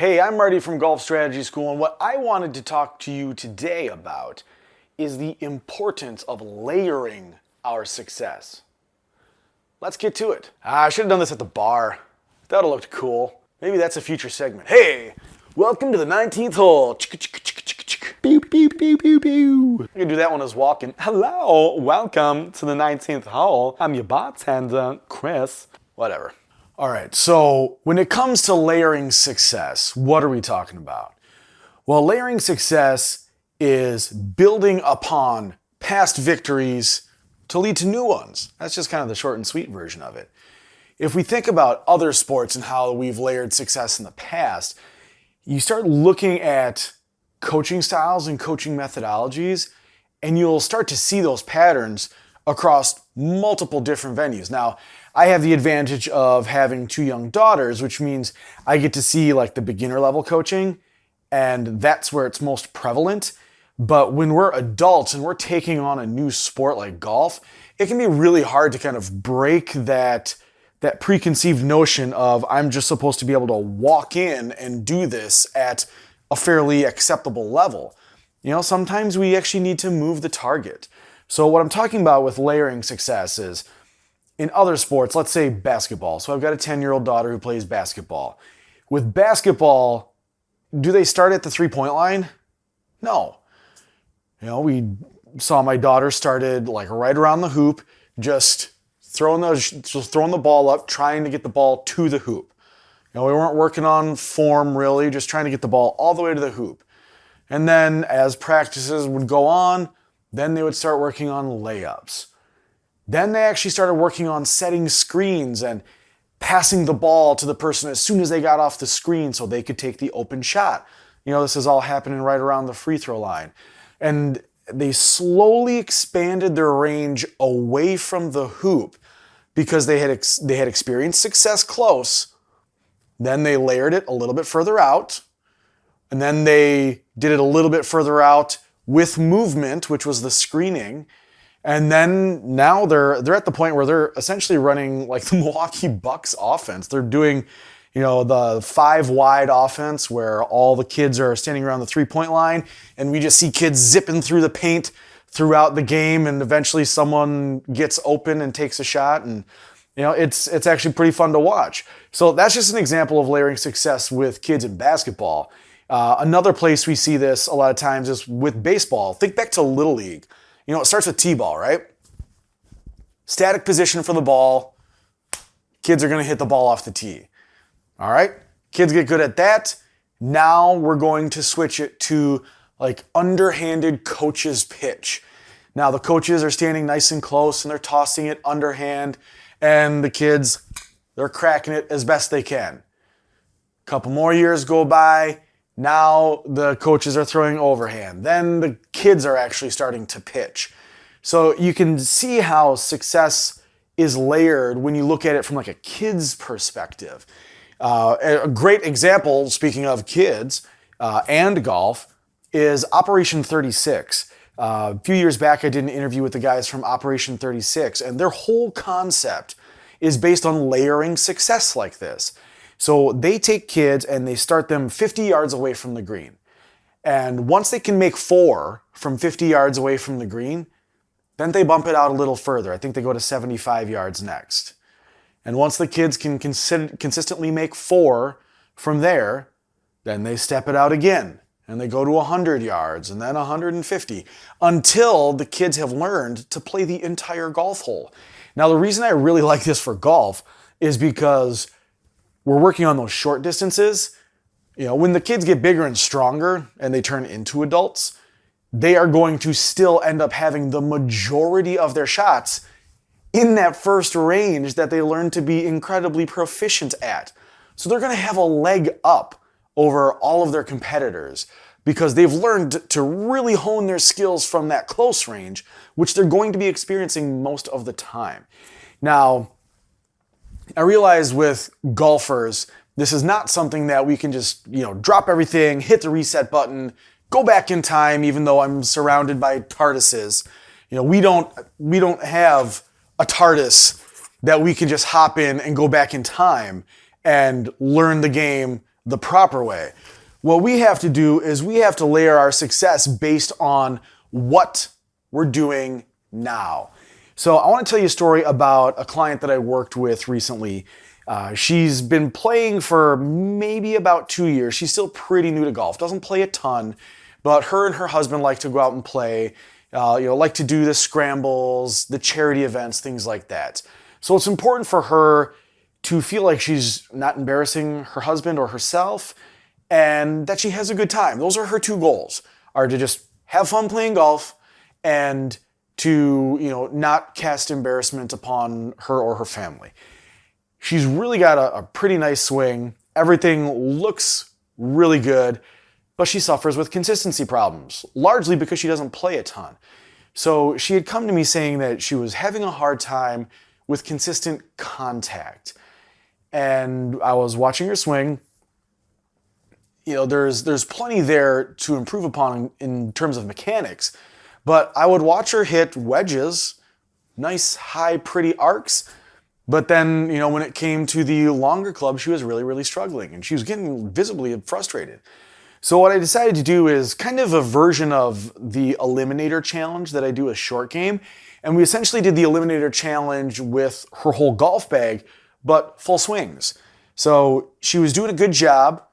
Hey, I'm Marty from Golf Strategy School, and what I wanted to talk to you today about is the importance of layering our success. Let's get to it. I should have done this at the bar. That would have looked cool. Maybe that's a future segment. Hey, welcome to the 19th hole. Pew, pew, pew, pew, pew. You can do that one as walking. Hello, welcome to the 19th hole. I'm your bartender, Chris. Whatever. All right, so when it comes to layering success, what are we talking about? Well, layering success is building upon past victories to lead to new ones. That's just kind of the short and sweet version of it. If we think about other sports and how we've layered success in the past, you start looking at coaching styles and coaching methodologies, and you'll start to see those patterns across multiple different venues. Now, I have the advantage of having two young daughters, which means I get to see like the beginner level coaching, and that's where it's most prevalent. But when we're adults and we're taking on a new sport like golf, it can be really hard to kind of break that preconceived notion of I'm just supposed to be able to walk in and do this at a fairly acceptable level. You know, sometimes we actually need to move the target. So what I'm talking about with layering success is in other sports, let's say basketball. So I've got a 10-year-old daughter who plays basketball. With basketball, do they start at the three-point line? No. You know, we saw my daughter started like right around the hoop, just throwing the ball up, trying to get the ball to the hoop. You know, we weren't working on form really, just trying to get the ball all the way to the hoop. And then as practices would go on, then they would start working on layups. Then they actually started working on setting screens and passing the ball to the person as soon as they got off the screen so they could take the open shot. You know, this is all happening right around the free throw line. And they slowly expanded their range away from the hoop because they had experienced success close. Then they layered it a little bit further out. And then they did it a little bit further out with movement, which was the screening. And then now they're at the point where they're essentially running like the Milwaukee Bucks offense. They're doing, you know, the 5-wide offense where all the kids are standing around the three-point line, and we just see kids zipping through the paint throughout the game, and eventually someone gets open and takes a shot, and you know, it's actually pretty fun to watch. So that's just an example of layering success with kids in basketball. Another place we see this a lot of times is with baseball. Think back to Little League. You know, it starts with T-ball, right? Static position for the ball. Kids are going to hit the ball off the tee. All right? Kids get good at that. Now we're going to switch it to like underhanded coach's pitch. Now the coaches are standing nice and close and they're tossing it underhand, and the kids, they're cracking it as best they can. A couple more years go by. Now the coaches are throwing overhand. Then the kids are actually starting to pitch. So you can see how success is layered when you look at it from like a kid's perspective. A great example, speaking of kids and golf, is Operation 36. A few years back, I did an interview with the guys from Operation 36, and their whole concept is based on layering success like this. So they take kids and they start them 50 yards away from the green. And once they can make 4 from 50 yards away from the green, then they bump it out a little further. I think they go to 75 yards next. And once the kids can consistently make 4 from there, then they step it out again. And they go to 100 yards and then 150 until the kids have learned to play the entire golf hole. Now, the reason I really like this for golf is because we're working on those short distances. You know, when the kids get bigger and stronger and they turn into adults, they are going to still end up having the majority of their shots in that first range that they learn to be incredibly proficient at. So they're going to have a leg up over all of their competitors because they've learned to really hone their skills from that close range, which they're going to be experiencing most of the time. Now, I realize with golfers, this is not something that we can just, you know, drop everything, hit the reset button, go back in time, even though I'm surrounded by TARDISes. You know, we don't have a TARDIS that we can just hop in and go back in time and learn the game the proper way. What we have to do is we have to layer our success based on what we're doing now. So I want to tell you a story about a client that I worked with recently. She's been playing for maybe about 2 years. She's still pretty new to golf, doesn't play a ton, but her and her husband like to go out and play, like to do the scrambles, the charity events, things like that. So it's important for her to feel like she's not embarrassing her husband or herself, and that she has a good time. Those are her two goals, are to just have fun playing golf and to, not cast embarrassment upon her or her family. She's really got a pretty nice swing. Everything looks really good, but she suffers with consistency problems, largely because she doesn't play a ton. So she had come to me saying that she was having a hard time with consistent contact. And I was watching her swing. There's plenty there to improve upon in terms of mechanics, but I would watch her hit wedges, nice, high, pretty arcs, but then, when it came to the longer club, she was really, really struggling, and she was getting visibly frustrated. So what I decided to do is kind of a version of the Eliminator Challenge that I do with Short Game, and we essentially did the Eliminator Challenge with her whole golf bag, but full swings. So she was doing a good job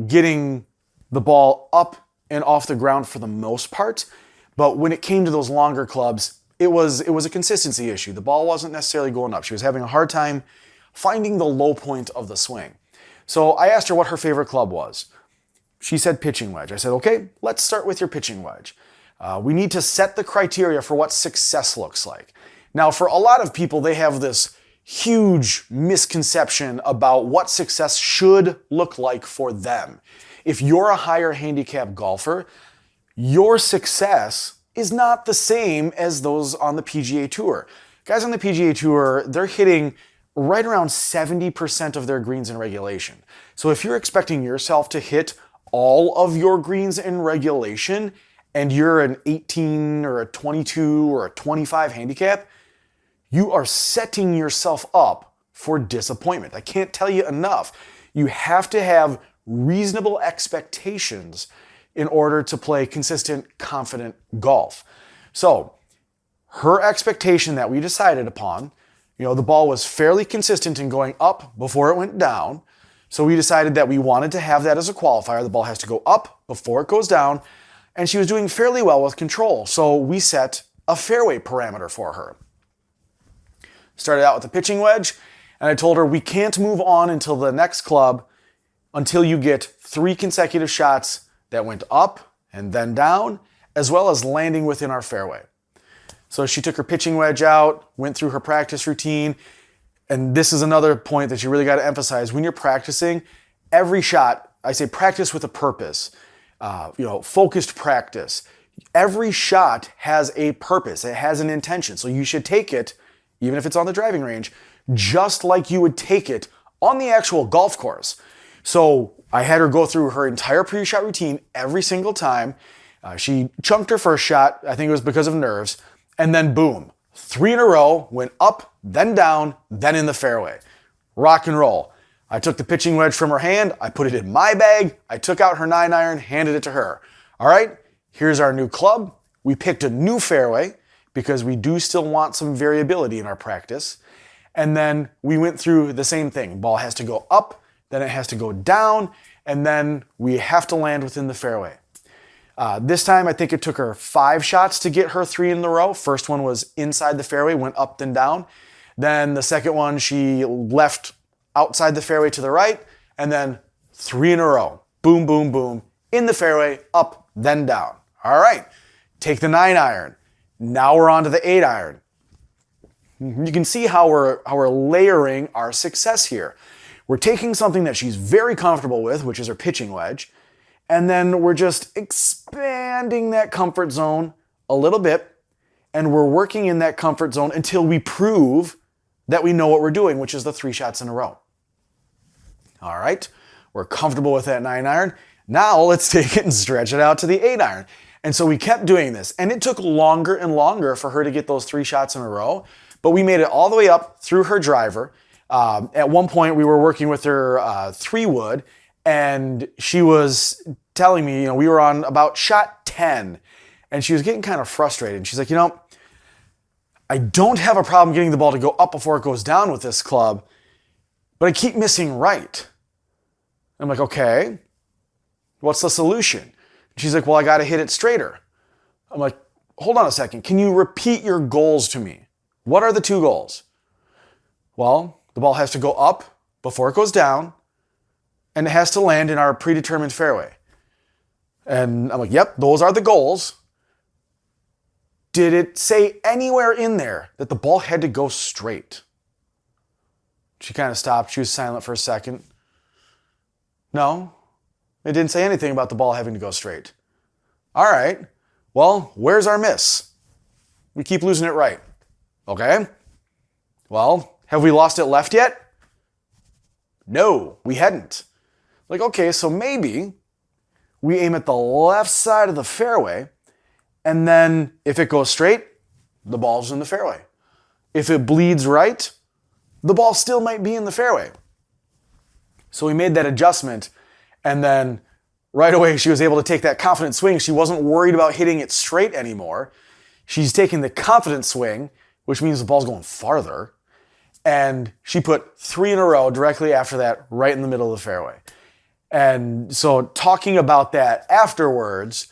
getting the ball up and off the ground for the most part. But when it came to those longer clubs, it was a consistency issue. The ball wasn't necessarily going up. She was having a hard time finding the low point of the swing. So I asked her what her favorite club was. She said pitching wedge. I said, okay, let's start with your pitching wedge. We need to set the criteria for what success looks like. Now, for a lot of people, they have this huge misconception about what success should look like for them. If you're a higher handicap golfer, your success is not the same as those on the PGA Tour. Guys on the PGA Tour, they're hitting right around 70% of their greens in regulation. So if you're expecting yourself to hit all of your greens in regulation and you're an 18 or a 22 or a 25 handicap, you are setting yourself up for disappointment. I can't tell you enough. You have to have reasonable expectations in order to play consistent, confident golf. So her expectation that we decided upon, the ball was fairly consistent in going up before it went down. So we decided that we wanted to have that as a qualifier. The ball has to go up before it goes down. And she was doing fairly well with control. So we set a fairway parameter for her. Started out with a pitching wedge, and I told her we can't move on until the next club until you get 3 consecutive shots that went up and then down, as well as landing within our fairway. So she took her pitching wedge out, went through her practice routine, and this is another point that you really got to emphasize. When you're practicing, every shot, I say practice with a purpose, focused practice. Every shot has a purpose. It has an intention. So you should take it, even if it's on the driving range, just like you would take it on the actual golf course. So I had her go through her entire pre-shot routine every single time. She chunked her first shot. I think it was because of nerves. And then boom, 3 in a row, went up, then down, then in the fairway. Rock and roll. I took the pitching wedge from her hand. I put it in my bag. I took out her 9-iron, handed it to her. All right, here's our new club. We picked a new fairway because we do still want some variability in our practice. And then we went through the same thing. Ball has to go up, then it has to go down, and then we have to land within the fairway. This time, I think it took her 5 shots to get her 3 in the row. First one was inside the fairway, went up then down. Then the second one, she left outside the fairway to the right, and then 3 in a row. Boom, boom, boom. In the fairway, up, then down. All right, take the 9-iron. Now we're on to the 8-iron. You can see how we're layering our success here. We're taking something that she's very comfortable with, which is her pitching wedge, and then we're just expanding that comfort zone a little bit, and we're working in that comfort zone until we prove that we know what we're doing, which is the 3 shots in a row. All right, we're comfortable with that 9-iron. Now let's take it and stretch it out to the 8-iron. And so we kept doing this, and it took longer and longer for her to get those 3 shots in a row, but we made it all the way up through her driver. At one point, we were working with her 3-wood, And she was telling me, we were on about shot 10, and she was getting kind of frustrated. And she's like, I don't have a problem getting the ball to go up before it goes down with this club, but I keep missing right. I'm like, okay, what's the solution? She's like, well, I got to hit it straighter. I'm like, hold on a second. Can you repeat your goals to me? What are the two goals? Well, the ball has to go up before it goes down, and it has to land in our predetermined fairway. And I'm like, yep, those are the goals. Did it say anywhere in there that the ball had to go straight? She kind of stopped. She was silent for a second. No, it didn't say anything about the ball having to go straight. All right, well, where's our miss? We keep losing it right. Okay, well, have we lost it left yet? No, we hadn't. Like, okay, so maybe we aim at the left side of the fairway, and then if it goes straight, the ball's in the fairway. If it bleeds right, the ball still might be in the fairway. So we made that adjustment, and then right away she was able to take that confident swing. She wasn't worried about hitting it straight anymore. She's taking the confident swing, which means the ball's going farther, and she put 3 in a row directly after that, right in the middle of the fairway. And so talking about that afterwards,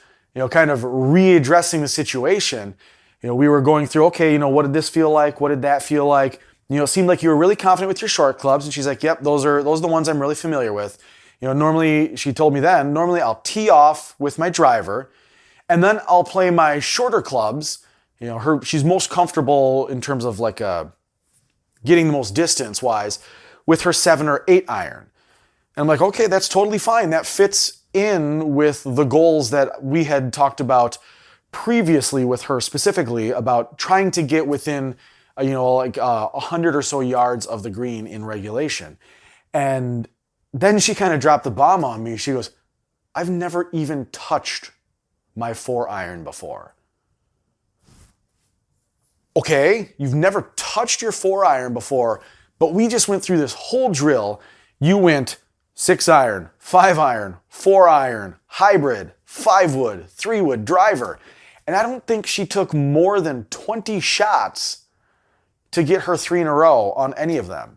kind of readdressing the situation, we were going through, okay, what did this feel like? What did that feel like? It seemed like you were really confident with your short clubs. And she's like, yep, those are the ones I'm really familiar with. Normally, she told me then, normally I'll tee off with my driver, and then I'll play my shorter clubs. She's most comfortable in terms of like getting the most distance wise with her 7 or 8 iron. And I'm like, okay, that's totally fine. That fits in with the goals that we had talked about previously with her specifically about trying to get within, 100 or so yards of the green in regulation. And then she kind of dropped the bomb on me. She goes, I've never even touched my 4 iron before. Okay, you've never touched your 4 iron before, but we just went through this whole drill. You went 6 iron, 5 iron, 4 iron, hybrid, 5 wood, 3 wood, driver. And I don't think she took more than 20 shots to get her 3 in a row on any of them.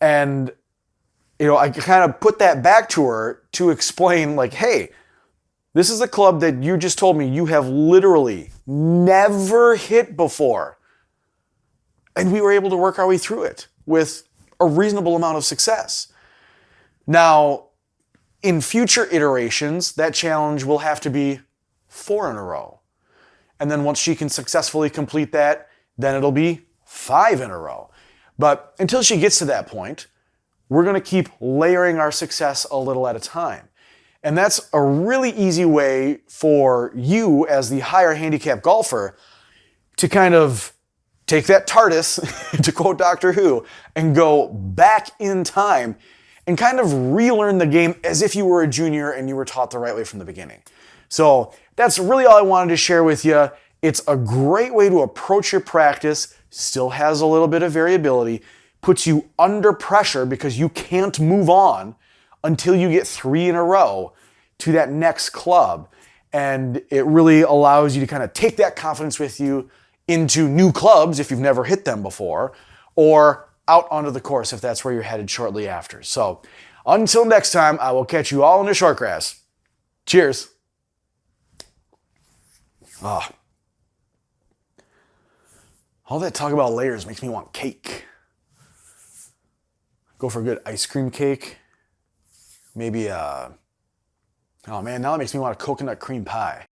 And, I kind of put that back to her to explain like, hey, this is a club that you just told me you have literally never hit before. And we were able to work our way through it with a reasonable amount of success. Now, in future iterations, that challenge will have to be 4 in a row. And then once she can successfully complete that, then it'll be 5 in a row. But until she gets to that point, we're going to keep layering our success a little at a time. And that's a really easy way for you as the higher handicap golfer to kind of take that TARDIS, to quote Doctor Who, and go back in time and kind of relearn the game as if you were a junior and you were taught the right way from the beginning. So that's really all I wanted to share with you. It's a great way to approach your practice, still has a little bit of variability, puts you under pressure because you can't move on until you get 3 in a row to that next club. And it really allows you to kind of take that confidence with you into new clubs if you've never hit them before, or out onto the course if that's where you're headed shortly after. So until next time, I will catch you all in the short grass. Cheers. All that talk about layers makes me want cake. Go for a good ice cream cake. Maybe, oh man, now it makes me want a coconut cream pie.